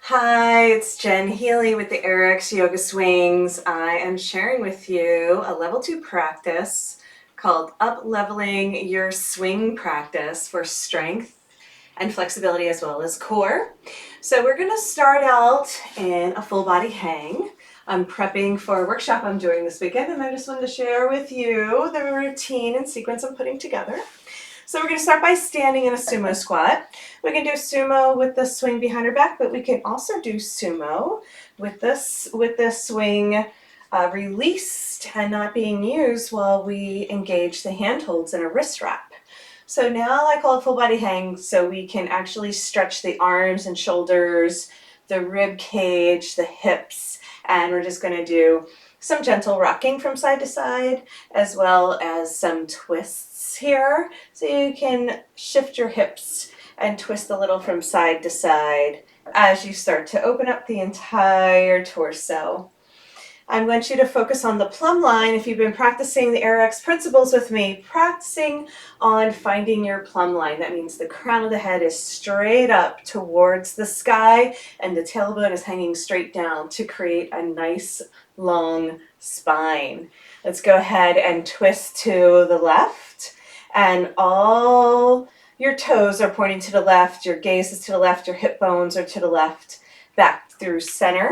Hi, it's Jen Healy with the AerialYoga Yoga Swings. I am sharing with you a level 2 practice called Up Leveling Your Swing Practice for strength and flexibility as well as core. So we're going to start out in a full body hang. I'm prepping for a workshop I'm doing this weekend, and I just wanted to share with you the routine and sequence I'm putting together. So we're going to start by standing in a sumo squat. We can do sumo with the swing behind our back, but we can also do sumo with the swing released and not being used while we engage the handholds in a wrist wrap. So now I call it full body hang, so we can actually stretch the arms and shoulders, the rib cage, the hips, and we're just going to do some gentle rocking from side to side, as well as some twists here. So you can shift your hips and twist a little from side to side as you start to open up the entire torso. I want you to focus on the plumb line. If you've been practicing the AerialX principles with me, practicing on finding your plumb line. That means the crown of the head is straight up towards the sky and the tailbone is hanging straight down to create a nice long spine. Let's go ahead and twist to the left, and all your toes are pointing to the left, your gaze is to the left, your hip bones are to the left, back through center.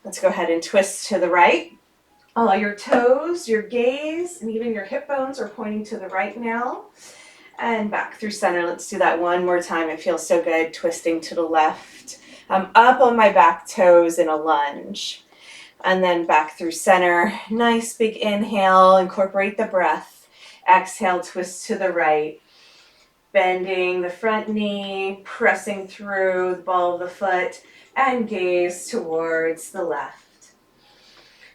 Let's go ahead and twist to the right. All your toes, your gaze, and even your hip bones are pointing to the right now. And back through center. Let's do that one more time. It feels so good, twisting to the left. I'm up on my back toes in a lunge. And then back through center. Nice big inhale, incorporate the breath. Exhale, twist to the right. Bending the front knee, pressing through the ball of the foot, and gaze towards the left,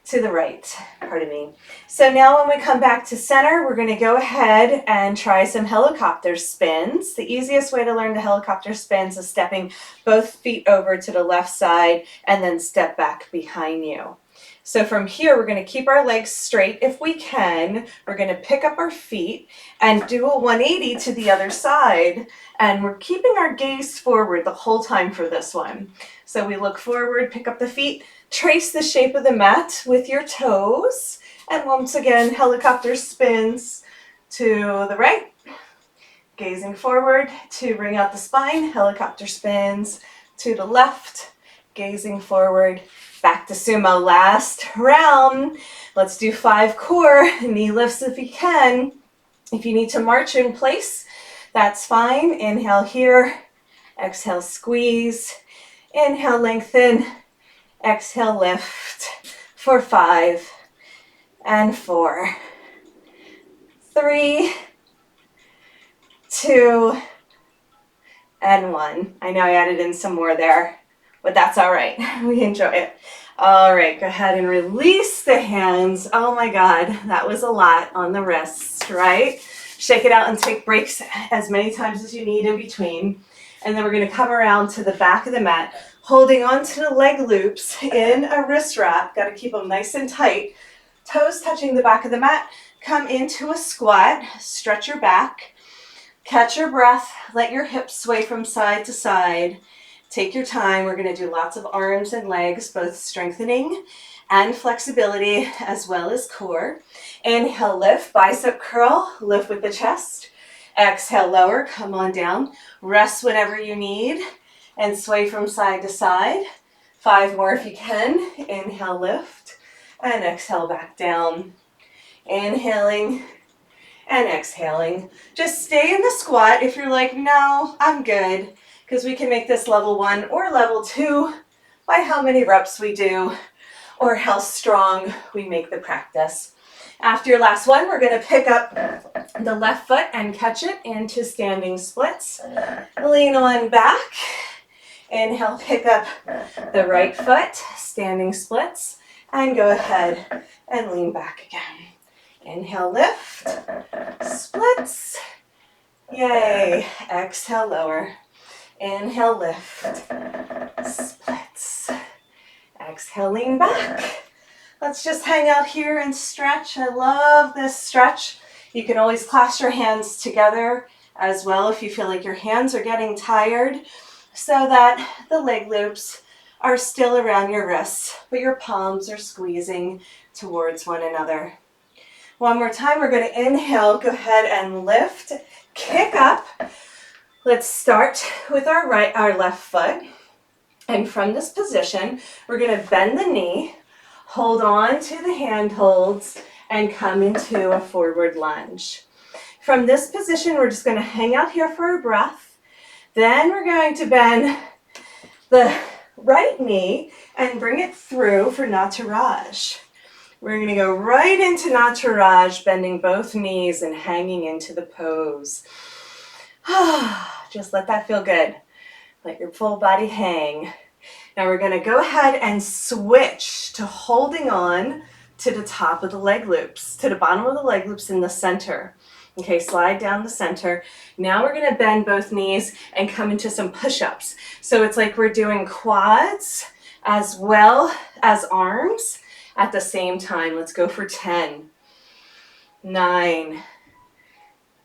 to the right, pardon me. So now when we come back to center, we're going to go ahead and try some helicopter spins. The easiest way to learn the helicopter spins is stepping both feet over to the left side and then step back behind you. So from here, we're going to keep our legs straight if we can. We're going to pick up our feet and do a 180 to the other side. And we're keeping our gaze forward the whole time for this one. So we look forward, pick up the feet, trace the shape of the mat with your toes. And once again, helicopter spins to the right. Gazing forward to bring out the spine. Helicopter spins to the left. Gazing forward. Back to sumo, last round. Let's do 5 core, knee lifts if you can. If you need to march in place, that's fine. Inhale here, exhale, squeeze. Inhale, lengthen, exhale, lift for 5 and 4, 3, 2, and 1. I know I added in some more there, but that's all right. We enjoy it. All right, go ahead and release the hands. Oh my God, that was a lot on the wrists, right? Shake it out and take breaks as many times as you need in between. And then we're going to come around to the back of the mat, holding on to the leg loops in a wrist wrap. Got to keep them nice and tight. Toes touching the back of the mat. Come into a squat, stretch your back. Catch your breath, let your hips sway from side to side. Take your time. We're going to do lots of arms and legs, both strengthening and flexibility as well as core. Inhale, lift, bicep curl, lift with the chest. Exhale, lower, come on down. Rest whenever you need and sway from side to side. 5 more if you can. Inhale, lift, and exhale back down. Inhaling and exhaling. Just stay in the squat if you're like, no, I'm good, because we can make this level 1 or level 2 by how many reps we do or how strong we make the practice. After your last one, we're going to pick up the left foot and catch it into standing splits. Lean on back. Inhale, pick up the right foot, standing splits, and go ahead and lean back again. Inhale, lift, splits, yay. Exhale, lower. Inhale, lift, splits. Exhale, lean back. Let's just hang out here and stretch. I love this stretch. You can always clasp your hands together as well if you feel like your hands are getting tired, so that the leg loops are still around your wrists, but your palms are squeezing towards one another. One more time, we're going to inhale, go ahead and lift, kick up. Let's start with our left foot. And from this position, we're going to bend the knee, hold on to the handholds, and come into a forward lunge. From this position, we're just going to hang out here for a breath. Then we're going to bend the right knee and bring it through for Nataraj. We're going to go right into Nataraj, bending both knees and hanging into the pose. Just let that feel good. Let your full body hang. Now we're going to go ahead and switch to holding on to the top of the leg loops, to the bottom of the leg loops in the center. Okay, slide down the center. Now we're going to bend both knees and come into some push-ups. So it's like we're doing quads as well as arms at the same time. Let's go for 10, 9,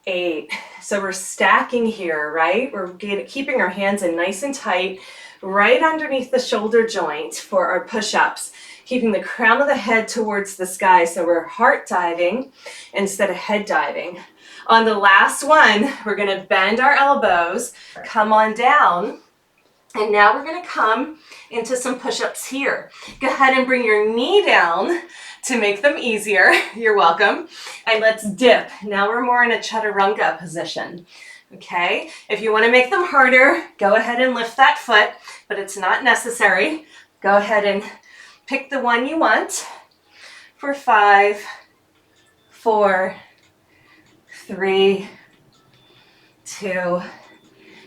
8. So we're stacking here, right? We're keeping our hands in nice and tight, right underneath the shoulder joint for our push-ups, keeping the crown of the head towards the sky. So we're heart diving instead of head diving. On the last one, we're going to bend our elbows, come on down, and now we're going to come into some push-ups here. Go ahead and bring your knee down to make them easier. You're welcome. And let's dip. Now we're more in a chaturanga position. Okay, if you want to make them harder, go ahead and lift that foot, but it's not necessary. Go ahead and pick the one you want for 5, 4, 3, 2,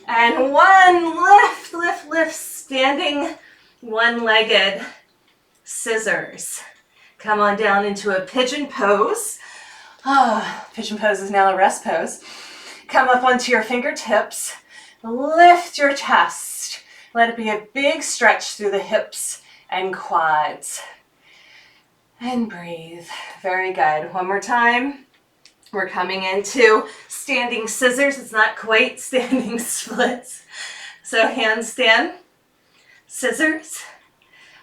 and 1. Lift, lift, lift, standing one-legged scissors. Come on down into a pigeon pose. Pigeon pose is now a rest pose. Come up onto your fingertips. Lift your chest. Let it be a big stretch through the hips and quads. And breathe. Very good. One more time. We're coming into standing scissors. It's not quite standing splits. So handstand, scissors,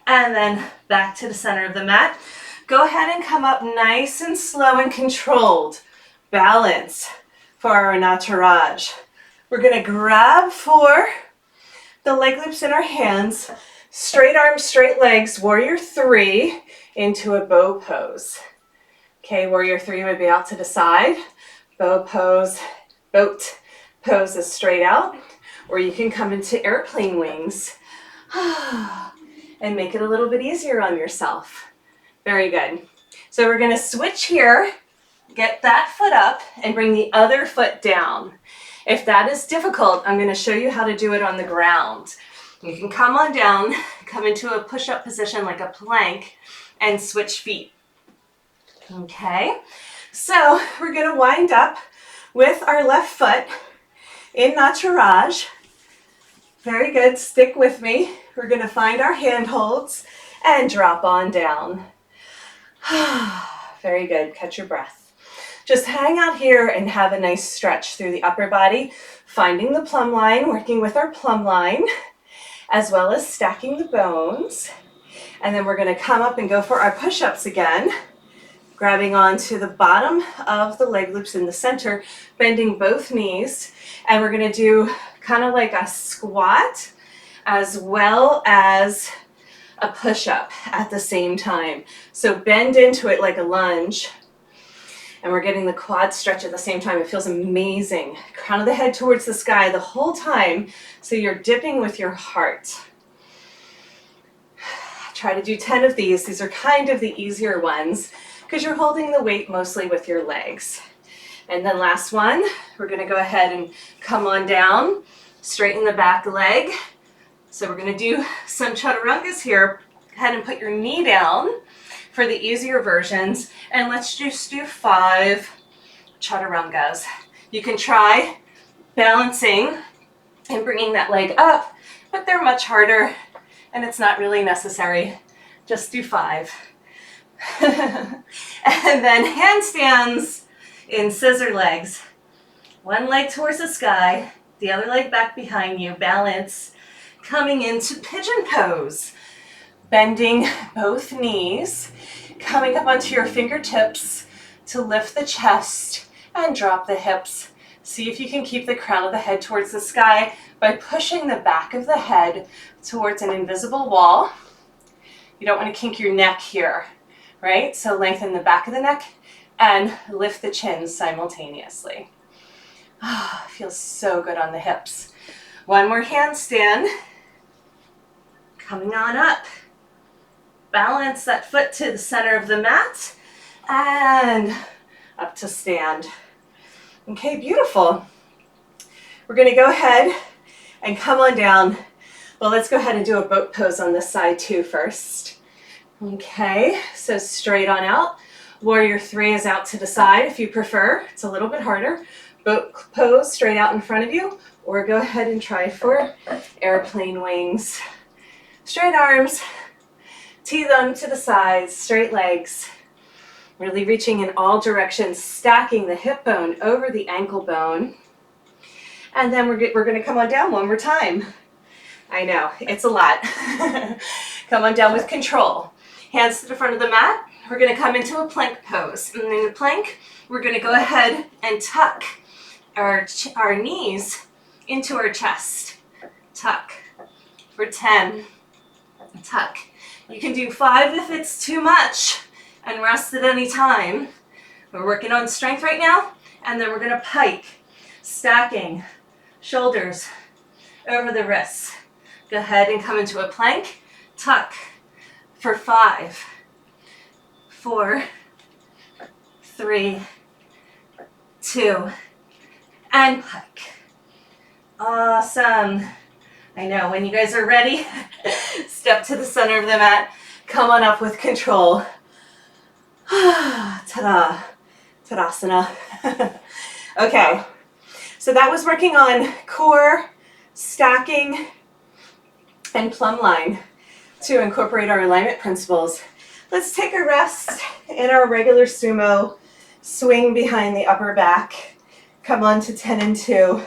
and then back to the center of the mat. Go ahead and come up nice and slow and controlled. Balance for our Nataraj. We're going to grab for the leg loops in our hands. Straight arms, straight legs, warrior 3 into a bow pose. Okay, warrior 3 would be out to the side. Bow pose, boat pose is straight out. Or you can come into airplane wings and make it a little bit easier on yourself. Very good. So we're going to switch here, get that foot up, and bring the other foot down. If that is difficult, I'm going to show you how to do it on the ground. You can come on down, come into a push-up position like a plank, and switch feet. Okay, so we're going to wind up with our left foot in Nataraj. Very good, stick with me. We're going to find our handholds and drop on down. Very good, catch your breath. Just hang out here and have a nice stretch through the upper body, finding the plumb line, working with our plumb line, as well as stacking the bones. And then we're going to come up and go for our push-ups again, grabbing onto the bottom of the leg loops in the center, bending both knees, and we're going to do kind of like a squat as well as a push-up at the same time. So bend into it like a lunge, and we're getting the quad stretch at the same time. It feels amazing. Crown of the head towards the sky the whole time, so you're dipping with your heart. Try to do 10 of these. These are kind of the easier ones because you're holding the weight mostly with your legs. And then last one, we're going to go ahead and come on down, straighten the back leg. So we're going to do some chaturangas here. Go ahead and put your knee down for the easier versions. And let's just do 5 chaturangas. You can try balancing and bringing that leg up, but they're much harder and it's not really necessary. Just do 5. And then handstands in scissor legs. One leg towards the sky, the other leg back behind you. Balance. Coming into pigeon pose. Bending both knees, coming up onto your fingertips to lift the chest and drop the hips. See if you can keep the crown of the head towards the sky by pushing the back of the head towards an invisible wall. You don't want to kink your neck here, right? So lengthen the back of the neck and lift the chin simultaneously. Ah, feels so good on the hips. One more handstand. Coming on up. Balance that foot to the center of the mat and up to stand. Okay, beautiful. We're going to go ahead and come on down. Well, let's go ahead and do a boat pose on this side too first. Okay, so straight on out. Warrior 3 is out to the side if you prefer. It's a little bit harder. Boat pose straight out in front of you, or go ahead and try for airplane wings. Straight arms. Tee them to the sides, straight legs, really reaching in all directions, stacking the hip bone over the ankle bone. And then we're going to come on down one more time. I know, it's a lot. Come on down with control. Hands to the front of the mat. We're going to come into a plank pose. And in the plank, we're going to go ahead and tuck our knees into our chest. Tuck for 10. Tuck. You can do 5 if it's too much and rest at any time. We're working on strength right now, and then we're going to pike, stacking shoulders over the wrists. Go ahead and come into a plank, tuck for 5, 4, 3, 2, and pike. Awesome. I know, when you guys are ready, step to the center of the mat, come on up with control. Ta-da, Tadasana. Okay, so that was working on core, stacking, and plumb line to incorporate our alignment principles. Let's take a rest in our regular sumo, swing behind the upper back, come on to 10 and 2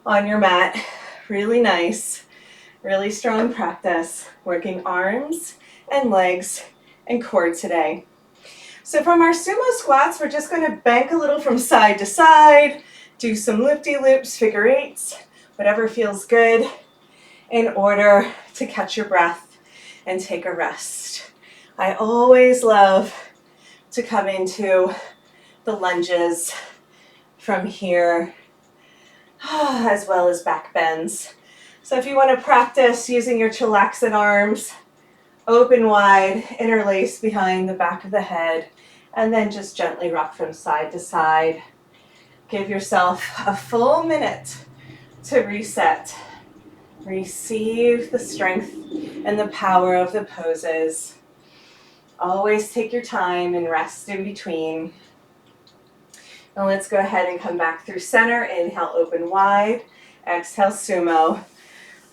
on your mat. Really nice, really strong practice, working arms and legs and core today. So from our sumo squats, we're just going to bank a little from side to side, do some loop-de-loops, figure eights, whatever feels good, in order to catch your breath and take a rest. I always love to come into the lunges from here, as well as back bends. So if you want to practice using your chilaxin arms, open wide, interlace behind the back of the head, and then just gently rock from side to side. Give yourself a full minute to reset. Receive the strength and the power of the poses. Always take your time and rest in between. Now let's go ahead and come back through center. Inhale, open wide. Exhale, sumo.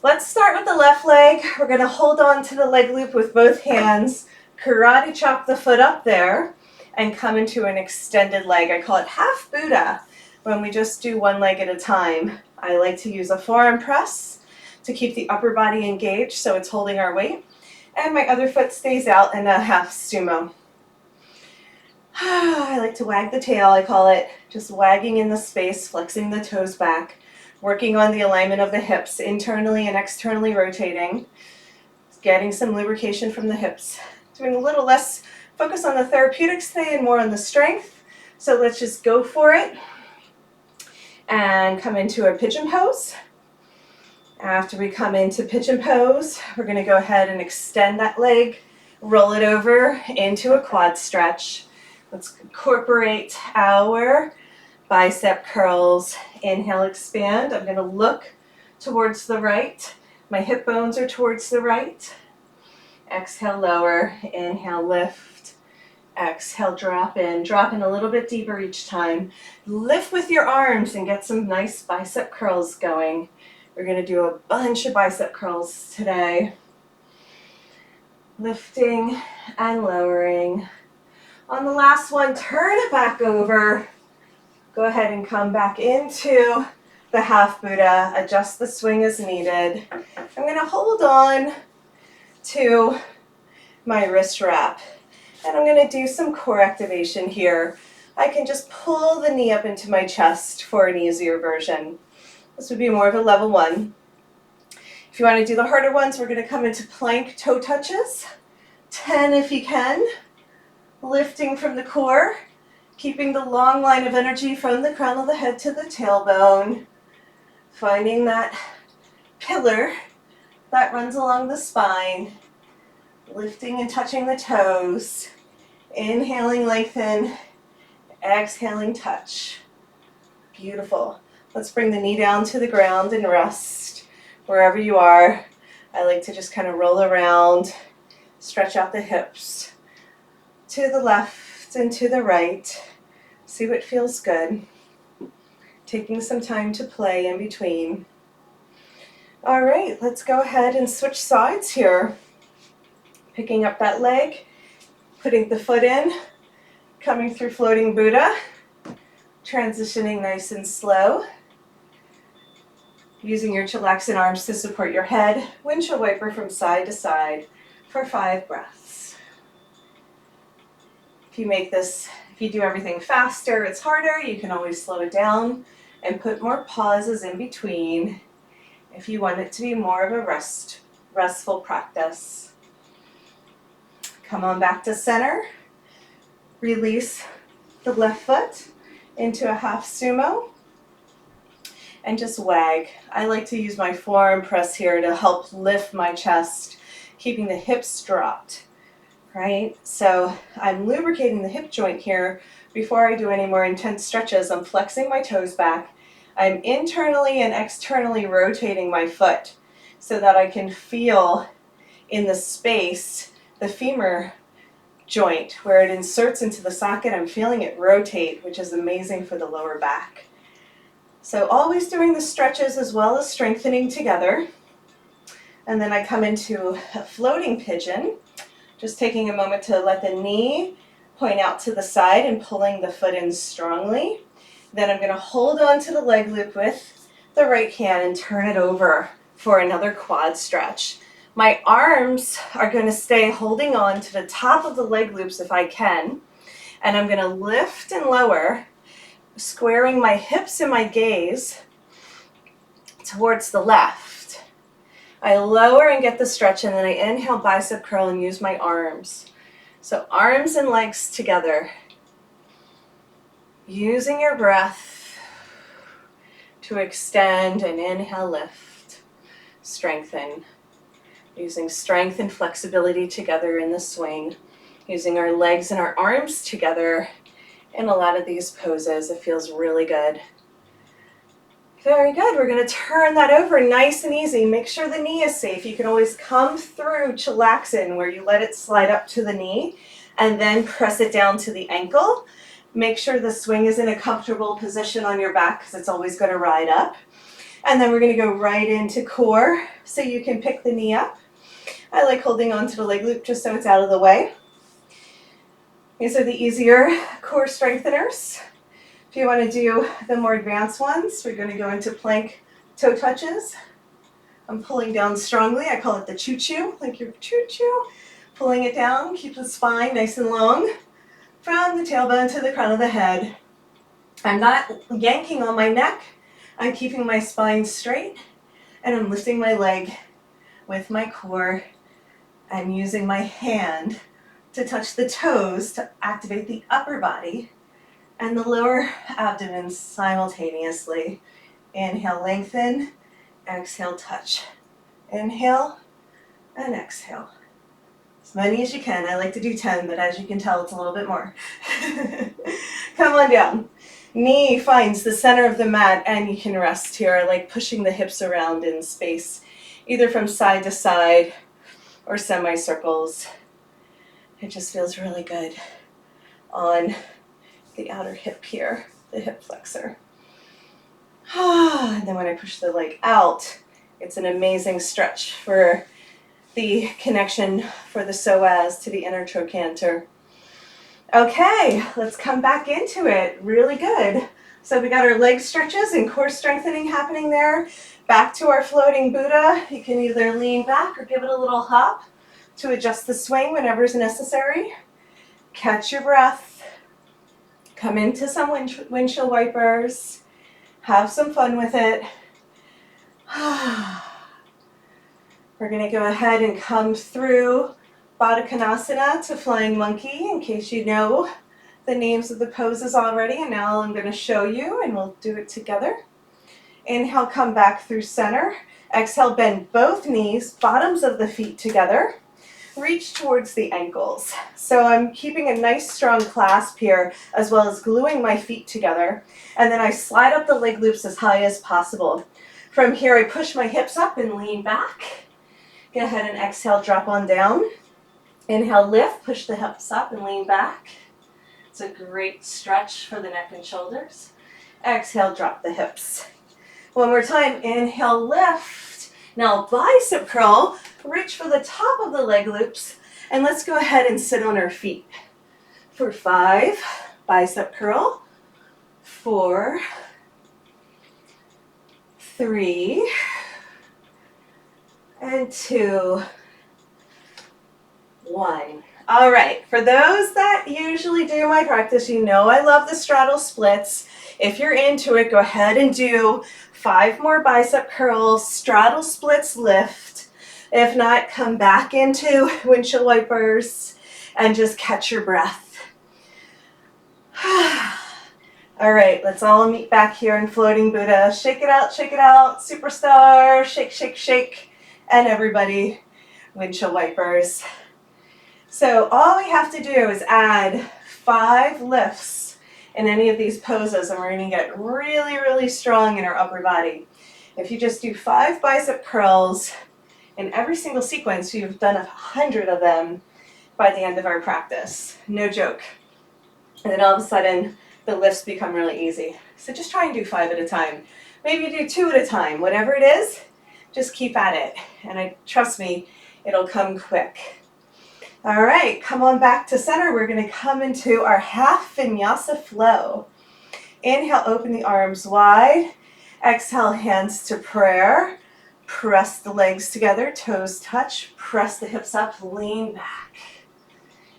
Let's start with the left leg. We're going to hold on to the leg loop with both hands. Karate chop the foot up there and come into an extended leg. I call it half Buddha when we just do one leg at a time. I like to use a forearm press to keep the upper body engaged so it's holding our weight. And my other foot stays out in a half sumo. I like to wag the tail, I call it, just wagging in the space, flexing the toes back, working on the alignment of the hips, internally and externally rotating, getting some lubrication from the hips. Doing a little less focus on the therapeutics today and more on the strength. So let's just go for it and come into a pigeon pose. After we come into pigeon pose, we're going to go ahead and extend that leg, roll it over into a quad stretch. Let's incorporate our bicep curls. Inhale, expand. I'm going to look towards the right. My hip bones are towards the right. Exhale, lower. Inhale, lift. Exhale, drop in. Drop in a little bit deeper each time. Lift with your arms and get some nice bicep curls going. We're going to do a bunch of bicep curls today. Lifting and lowering. On the last one, turn it back over. Go ahead and come back into the half Buddha, adjust the swing as needed. I'm going to hold on to my wrist wrap, and I'm going to do some core activation here. I can just pull the knee up into my chest for an easier version. This would be more of a level 1. If you want to do the harder ones, we're going to come into plank toe touches. 10 if you can. Lifting from the core, keeping the long line of energy from the crown of the head to the tailbone. Finding that pillar that runs along the spine. Lifting and touching the toes. Inhaling, lengthen. Exhaling, touch. Beautiful. Let's bring the knee down to the ground and rest wherever you are. I like to just kind of roll around, stretch out the hips to the left and to the right. See what feels good. Taking some time to play in between. All right, let's go ahead and switch sides here. Picking up that leg, putting the foot in, coming through floating Buddha, transitioning nice and slow. Using your chillaxing arms to support your head, windshield wiper from side to side for 5 breaths. If you do everything faster, it's harder. You can always slow it down and put more pauses in between if you want it to be more of a restful practice. Come on back to center. Release the left foot into a half sumo and just wag. I like to use my forearm press here to help lift my chest, keeping the hips dropped, right? So I'm lubricating the hip joint here before I do any more intense stretches. I'm flexing my toes back. I'm internally and externally rotating my foot so that I can feel in the space the femur joint where it inserts into the socket. I'm feeling it rotate, which is amazing for the lower back. So always doing the stretches as well as strengthening together. And then I come into a floating pigeon, just taking a moment to let the knee point out to the side and pulling the foot in strongly. Then I'm going to hold on to the leg loop with the right hand and turn it over for another quad stretch. My arms are going to stay holding on to the top of the leg loops if I can. And I'm going to lift and lower, squaring my hips and my gaze towards the left. I lower and get the stretch, and then I inhale, bicep curl, and use my arms. So arms and legs together. Using your breath to extend and inhale, lift, strengthen. Using strength and flexibility together in the swing. Using our legs and our arms together in a lot of these poses. It feels really good. Very good. We're going to turn that over nice and easy. Make sure the knee is safe. You can always come through chillaxin where you let it slide up to the knee and then press it down to the ankle. Make sure the swing is in a comfortable position on your back because it's always going to ride up. And then we're going to go right into core so you can pick the knee up. I like holding on to the leg loop just so it's out of the way. These are the easier core strengtheners. If you want to do the more advanced ones, we're going to go into plank toe touches. I'm pulling down strongly. I call it the choo-choo, like you're choo-choo. Pulling it down, keep the spine nice and long from the tailbone to the crown of the head. I'm not yanking on my neck. I'm keeping my spine straight, and I'm lifting my leg with my core and using my hand to touch the toes to activate the upper body and the lower abdomen simultaneously. Inhale, lengthen. Exhale, touch. Inhale and exhale. As many as you can. I like to do 10, but as you can tell, it's a little bit more. Come on down. Knee finds the center of the mat, and you can rest here. I like pushing the hips around in space, either from side to side or semicircles. It just feels really good on the outer hip here, the hip flexor. And then when I push the leg out, it's an amazing stretch for the connection for the psoas to the inner trochanter. Okay, let's come back into it. Really good. So we got our leg stretches and core strengthening happening there. Back to our floating Buddha. You can either lean back or give it a little hop to adjust the swing whenever is necessary. Catch your breath. Come into some windshield wipers. Have some fun with it. We're going to go ahead and come through Baddha Konasana to Flying Monkey in case you know the names of the poses already, and now I'm going to show you and we'll do it together. Inhale, come back through center. Exhale, bend both knees, bottoms of the feet together. Reach towards the ankles. So I'm keeping a nice strong clasp here as well as gluing my feet together. And then I slide up the leg loops as high as possible. From here, I push my hips up and lean back. Go ahead and exhale, drop on down. Inhale, lift, push the hips up and lean back. It's a great stretch for the neck and shoulders. Exhale, drop the hips. One more time, inhale, lift. Now bicep curl, reach for the top of the leg loops, and let's go ahead and sit on our feet. For 5, bicep curl. 4, 3, and 2, 1. All right, for those that usually do my practice, you know I love the straddle splits. If you're into it, go ahead and do 5 more bicep curls, straddle splits, lift. If not, come back into windshield wipers and just catch your breath. All right, let's all meet back here in floating Buddha. Shake it out, superstar, shake, shake, shake. And everybody, windshield wipers. So all we have to do is add 5 lifts in any of these poses and we're going to get really, really strong in our upper body. If you just do 5 bicep curls in every single sequence, you've done 100 of them by the end of our practice. No joke. And then all of a sudden, the lifts become really easy. So just try and do 5 at a time. Maybe do 2 at a time. Whatever it is, just keep at it. And trust me, it'll come quick. All right, come on back to center. We're going to come into our half vinyasa flow. Inhale, open the arms wide. Exhale, hands to prayer. Press the legs together, toes touch. Press the hips up, lean back.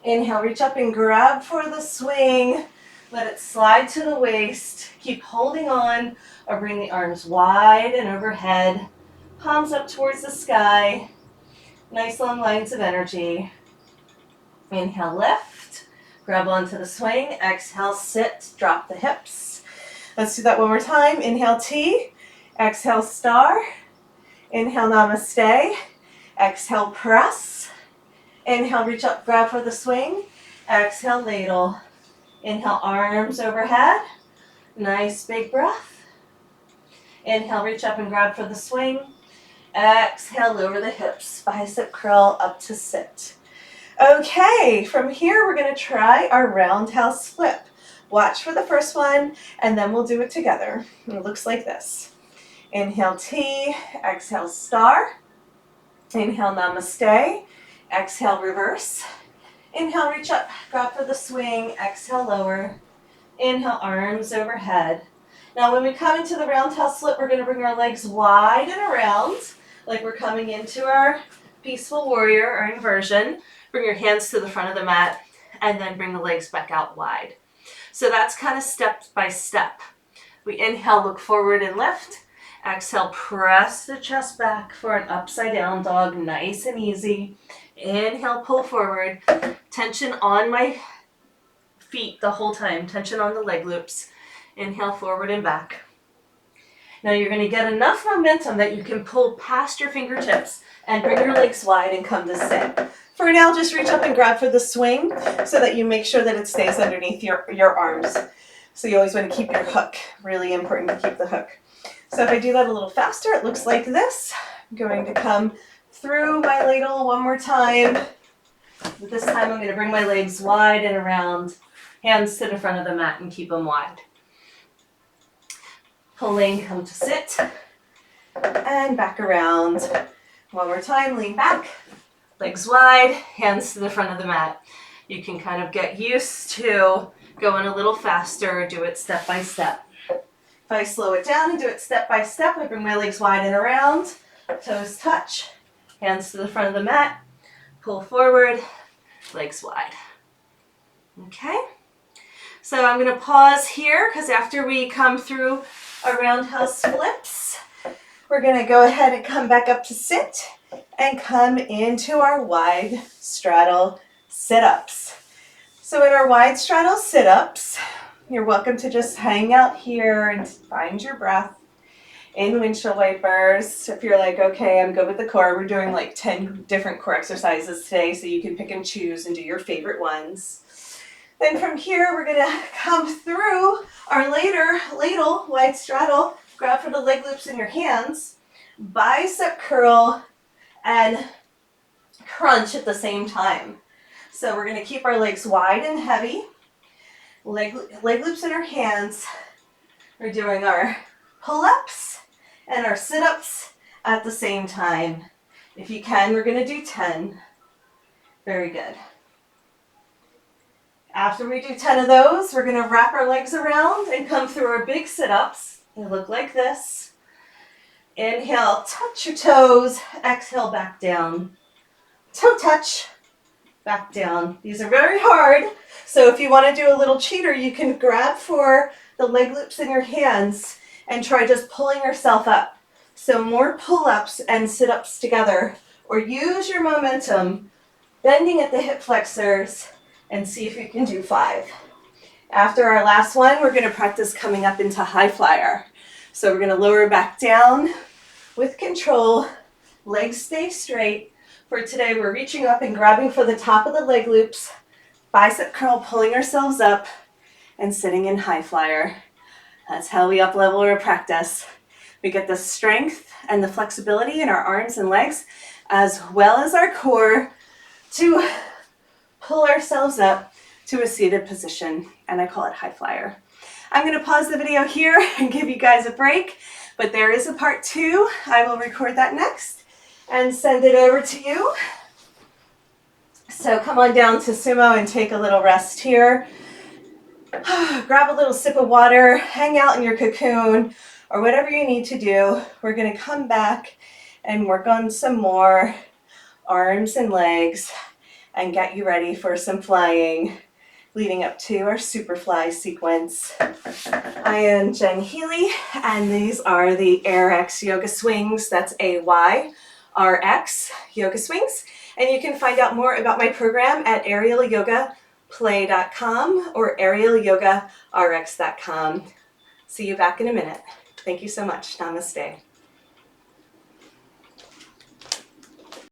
Inhale, reach up and grab for the swing. Let it slide to the waist. Keep holding on or bring the arms wide and overhead. Palms up towards the sky. Nice long lines of energy. Inhale, lift. Grab onto the swing. Exhale, sit. Drop the hips. Let's do that one more time. Inhale, T. Exhale, star. Inhale, namaste. Exhale, press. Inhale, reach up, grab for the swing. Exhale, ladle. Inhale, arms overhead. Nice big breath. Inhale, reach up and grab for the swing. Exhale, lower the hips. Bicep curl up to sit. Okay, from here we're going to try our roundhouse flip. Watch for the first one, and then we'll do it together. It looks like this. Inhale, T. Exhale, star. Inhale, namaste. Exhale, reverse. Inhale, reach up, grab for the swing. Exhale, lower. Inhale, arms overhead. Now when we come into the roundhouse flip, we're going to bring our legs wide and around, like we're coming into our peaceful warrior or inversion. Bring your hands to the front of the mat, and then bring the legs back out wide. So that's kind of step by step. We inhale, look forward and lift. Exhale, press the chest back for an upside down dog, nice and easy. Inhale, pull forward. Tension on my feet the whole time, tension on the leg loops. Inhale, forward and back. Now you're going to get enough momentum that you can pull past your fingertips and bring your legs wide and come to sit. For now, just reach up and grab for the swing so that you make sure that it stays underneath your arms. So you always want to keep your hook. Really important to keep the hook. So if I do that a little faster, it looks like this. I'm going to come through my ladle one more time. This time I'm going to bring my legs wide and around, hands to the front of the mat and keep them wide. Pulling, come to sit, and back around. One more time, lean back, legs wide, hands to the front of the mat. You can kind of get used to going a little faster, do it step by step. If I slow it down and do it step by step, I bring my legs wide and around, toes touch, hands to the front of the mat, pull forward, legs wide. Okay, so I'm going to pause here because after we come through our roundhouse flips, we're going to go ahead and come back up to sit and come into our wide straddle sit-ups. So in our wide straddle sit-ups, you're welcome to just hang out here and find your breath in windshield wipers. If you're like, okay, I'm good with the core, we're doing like 10 different core exercises today, so you can pick and choose and do your favorite ones. Then from here, we're gonna come through our ladle, wide straddle, grab for the leg loops in your hands, bicep curl, and crunch at the same time. So we're gonna keep our legs wide and heavy, leg loops in our hands. We're doing our pull-ups and our sit-ups at the same time. If you can, we're gonna do 10. Very good. After we do 10 of those, we're gonna wrap our legs around and come through our big sit-ups. They look like this. Inhale, touch your toes. Exhale, back down. Toe touch, back down. These are very hard, so if you want to do a little cheater, you can grab for the leg loops in your hands and try just pulling yourself up. So more pull-ups and sit-ups together, or use your momentum, bending at the hip flexors, and see if you can do 5. After our last one, we're going to practice coming up into high flyer. So we're going to lower back down with control, legs stay straight. For today, we're reaching up and grabbing for the top of the leg loops, bicep curl, pulling ourselves up, and sitting in high flyer. That's how we up level our practice. We get the strength and the flexibility in our arms and legs, as well as our core, to pull ourselves up to a seated position, and I call it high flyer. I'm going to pause the video here and give you guys a break, but there is a part 2. I will record that next and send it over to you. So come on down to sumo and take a little rest here. Grab a little sip of water, hang out in your cocoon, or whatever you need to do. We're going to come back and work on some more arms and legs and get you ready for some flying leading up to our super fly sequence. I am Jen Healy, and these are the AerialX Yoga Swings. That's AYRX Yoga Swings. And you can find out more about my program at AerialYogaPlay.com or AerialYogaRx.com. See you back in a minute. Thank you so much. Namaste.